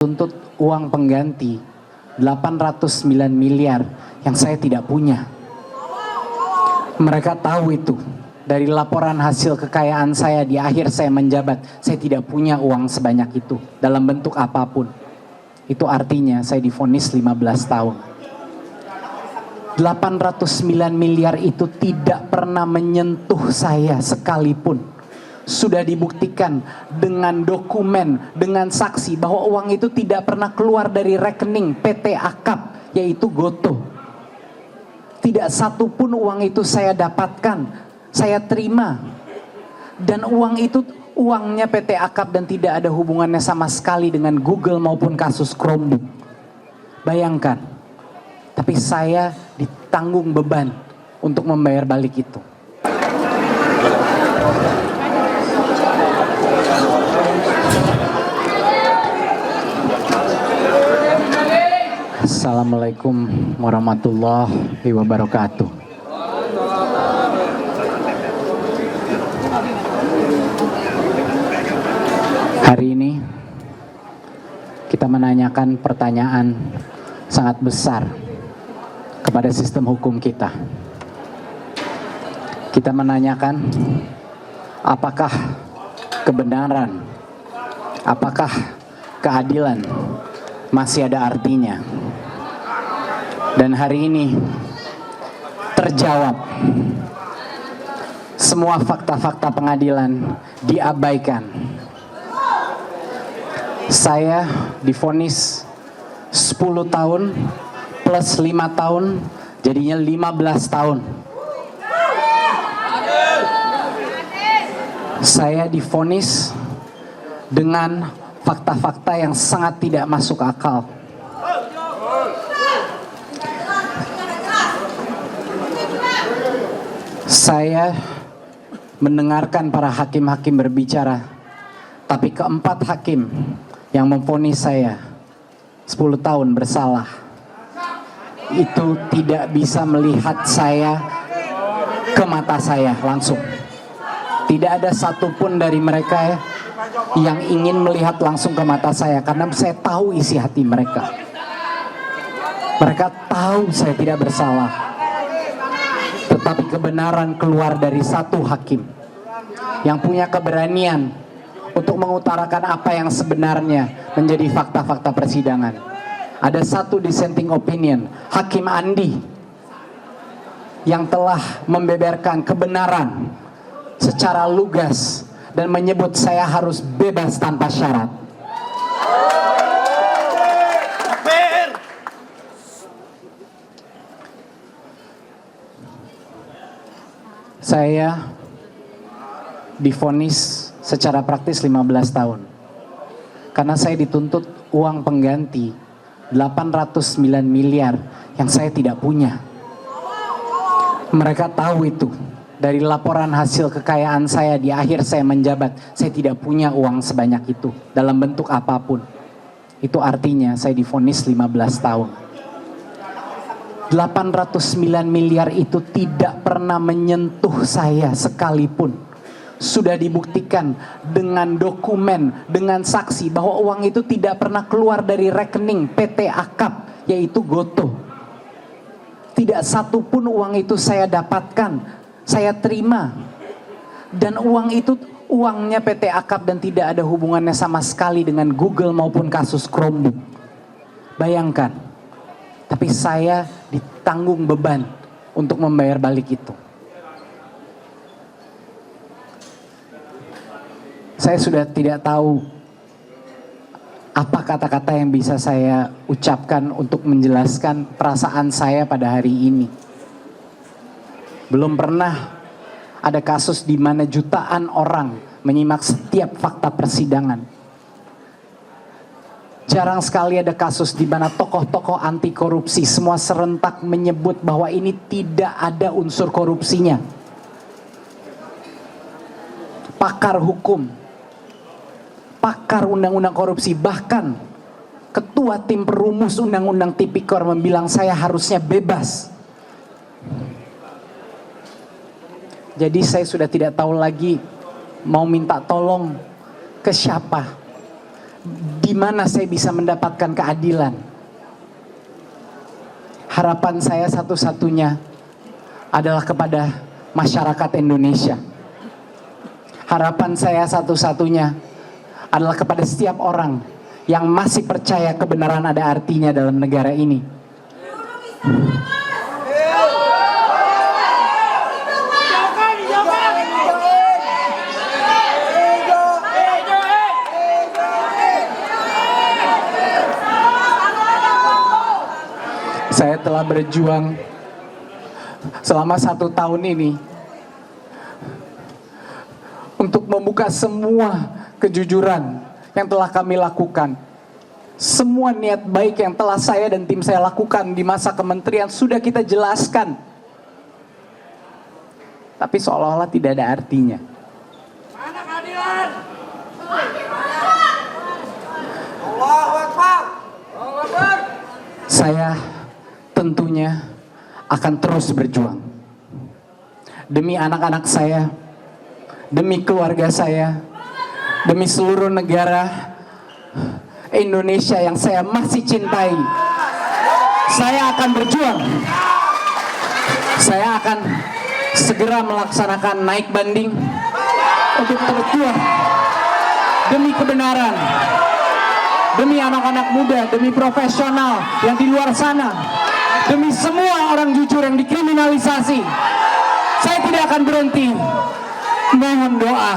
tuntut uang pengganti 809 miliar yang saya tidak punya. Mereka tahu itu. Dari laporan hasil kekayaan saya di akhir saya menjabat, saya tidak punya uang sebanyak itu dalam bentuk apapun. Itu artinya saya divonis 15 tahun. 809 miliar itu tidak pernah menyentuh saya sekalipun. Sudah dibuktikan dengan dokumen, dengan saksi bahwa uang itu tidak pernah keluar dari rekening PT Akap, yaitu Gotoh. Tidak satu pun uang itu saya dapatkan, saya terima. Dan uang itu uangnya PT Akap dan tidak ada hubungannya sama sekali dengan Google maupun kasus Chromebook. Bayangkan, tapi saya ditanggung beban untuk membayar balik itu. Assalamualaikum warahmatullahi wabarakatuh. Hari ini kita menanyakan pertanyaan sangat besar kepada sistem hukum kita. Kita menanyakan apakah kebenaran, apakah keadilan masih ada artinya. Dan hari ini terjawab. Semua fakta-fakta pengadilan diabaikan. Saya divonis 10 tahun plus 5 tahun, jadinya 15 tahun. Saya divonis dengan fakta-fakta yang sangat tidak masuk akal. Saya mendengarkan para hakim-hakim berbicara, tapi keempat hakim yang memvonis saya 10 tahun bersalah itu tidak bisa melihat saya ke mata saya langsung. Tidak ada satupun dari mereka yang ingin melihat langsung ke mata saya, karena saya tahu isi hati mereka. Mereka tahu saya tidak bersalah. Tetapi kebenaran keluar dari satu hakim yang punya keberanian untuk mengutarakan apa yang sebenarnya menjadi fakta-fakta persidangan. Ada satu dissenting opinion, Hakim Andi, yang telah membeberkan kebenaran secara lugas dan menyebut saya harus bebas tanpa syarat. Saya divonis secara praktis 15 tahun. Karena saya dituntut uang pengganti 809 miliar yang saya tidak punya. Mereka tahu itu. Dari laporan hasil kekayaan saya di akhir saya menjabat, saya tidak punya uang sebanyak itu dalam bentuk apapun. Itu artinya saya divonis 15 tahun. 809 miliar itu tidak pernah menyentuh saya sekalipun. Sudah dibuktikan dengan dokumen, dengan saksi bahwa uang itu tidak pernah keluar dari rekening PT Akap, yaitu Gotoh. Tidak satu pun uang itu saya dapatkan, saya terima. Dan uang itu uangnya PT Akap dan tidak ada hubungannya sama sekali dengan Google maupun kasus Chromebook. Bayangkan, tapi saya ditanggung beban untuk membayar balik itu. Saya sudah tidak tahu apa kata-kata yang bisa saya ucapkan untuk menjelaskan perasaan saya pada hari ini. Belum pernah ada kasus di mana jutaan orang menyimak setiap fakta persidangan. Jarang sekali ada kasus di mana tokoh-tokoh anti korupsi semua serentak menyebut bahwa ini tidak ada unsur korupsinya. Pakar hukum, pakar undang-undang korupsi, bahkan ketua tim perumus undang-undang tipikor membilang saya harusnya bebas. Jadi saya sudah tidak tahu lagi mau minta tolong ke siapa. di mana saya bisa mendapatkan keadilan. Harapan saya satu-satunya adalah kepada masyarakat Indonesia. Harapan saya satu-satunya adalah kepada setiap orang yang masih percaya kebenaran ada artinya dalam negara ini. Saya telah berjuang selama 1 tahun ini untuk membuka semua kejujuran yang telah kami lakukan. Semua niat baik yang telah saya dan tim saya lakukan di masa kementerian sudah kita jelaskan. Tapi seolah-olah tidak ada artinya. Mana keadilan? Allahu Akbar. Allahu Akbar. Saya tentunya akan terus berjuang demi anak-anak saya, demi keluarga saya, demi seluruh negara Indonesia yang saya masih cintai. Saya akan berjuang. Saya akan segera melaksanakan naik banding untuk berjuang demi kebenaran, demi anak-anak muda, demi profesional yang di luar sana, demi semua orang jujur yang dikriminalisasi. Saya tidak akan berhenti. Mohon doa,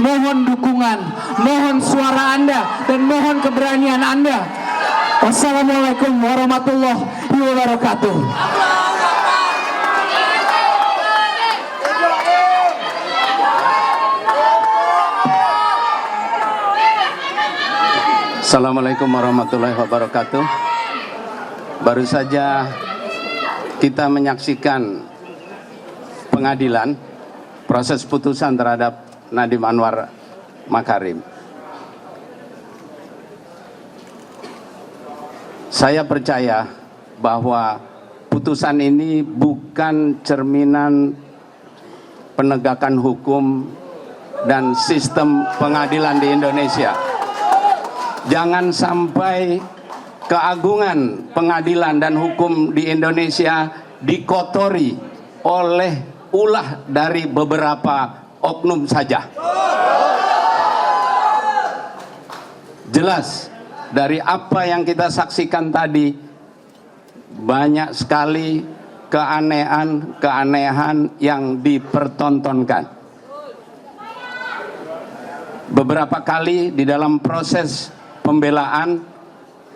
mohon dukungan, mohon suara Anda, dan mohon keberanian Anda. Wassalamualaikum warahmatullahi wabarakatuh. Assalamualaikum warahmatullahi wabarakatuh. Baru saja kita menyaksikan pengadilan proses putusan terhadap Nadiem Anwar Makarim. Saya percaya bahwa putusan ini bukan cerminan penegakan hukum dan sistem pengadilan di Indonesia. Jangan sampai keagungan pengadilan dan hukum di Indonesia dikotori oleh ulah dari beberapa oknum saja. Jelas dari apa yang kita saksikan tadi, banyak sekali keanehan yang dipertontonkan. Beberapa kali di dalam proses pembelaan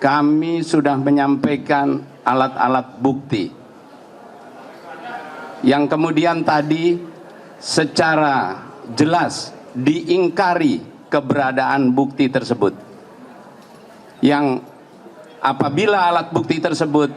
kami sudah menyampaikan alat-alat bukti yang kemudian tadi secara jelas diingkari keberadaan bukti tersebut, yang apabila alat bukti tersebut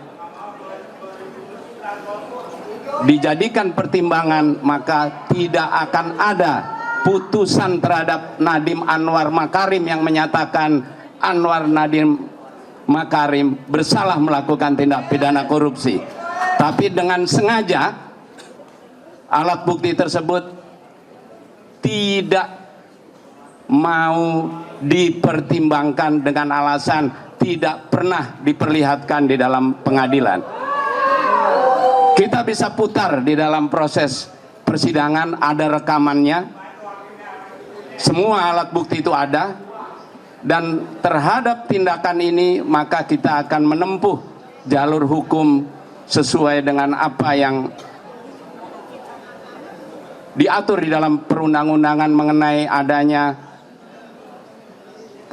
dijadikan pertimbangan maka tidak akan ada putusan terhadap Nadiem Anwar Makarim yang menyatakan Anwar Nadiem Makarim bersalah melakukan tindak pidana korupsi. Tapi dengan sengaja alat bukti tersebut tidak mau dipertimbangkan dengan alasan tidak pernah diperlihatkan di dalam pengadilan. Kita bisa putar di dalam proses persidangan, ada rekamannya, semua alat bukti itu ada. Dan terhadap tindakan ini maka kita akan menempuh jalur hukum sesuai dengan apa yang diatur di dalam perundang-undangan mengenai adanya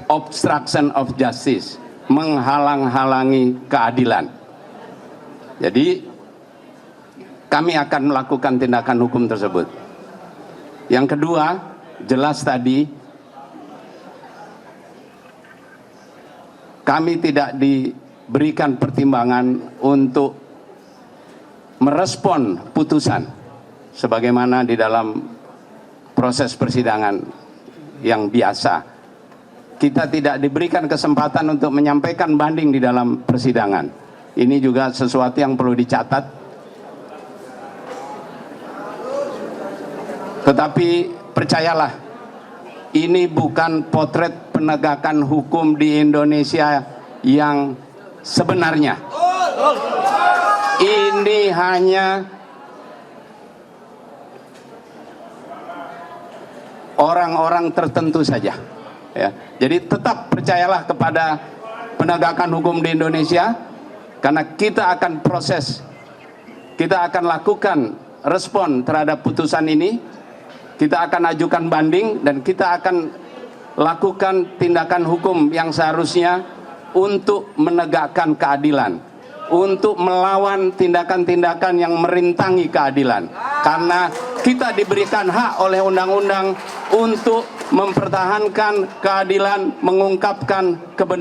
obstruction of justice, menghalang-halangi keadilan. Jadi kami akan melakukan tindakan hukum tersebut. Yang kedua, jelas tadi kami tidak diberikan pertimbangan untuk merespon putusan sebagaimana di dalam proses persidangan yang biasa. Kita tidak diberikan kesempatan untuk menyampaikan banding di dalam persidangan. Ini juga sesuatu yang perlu dicatat. Tetapi percayalah, ini bukan potret penegakan hukum di Indonesia yang sebenarnya. Ini hanya orang-orang tertentu saja. Ya. Jadi tetap percayalah kepada penegakan hukum di Indonesia, karena kita akan proses, kita akan lakukan respon terhadap putusan ini, kita akan ajukan banding, dan kita akan lakukan tindakan hukum yang seharusnya untuk menegakkan keadilan, untuk melawan tindakan-tindakan yang merintangi keadilan. Karena kita diberikan hak oleh undang-undang untuk mempertahankan keadilan, mengungkapkan kebenaran.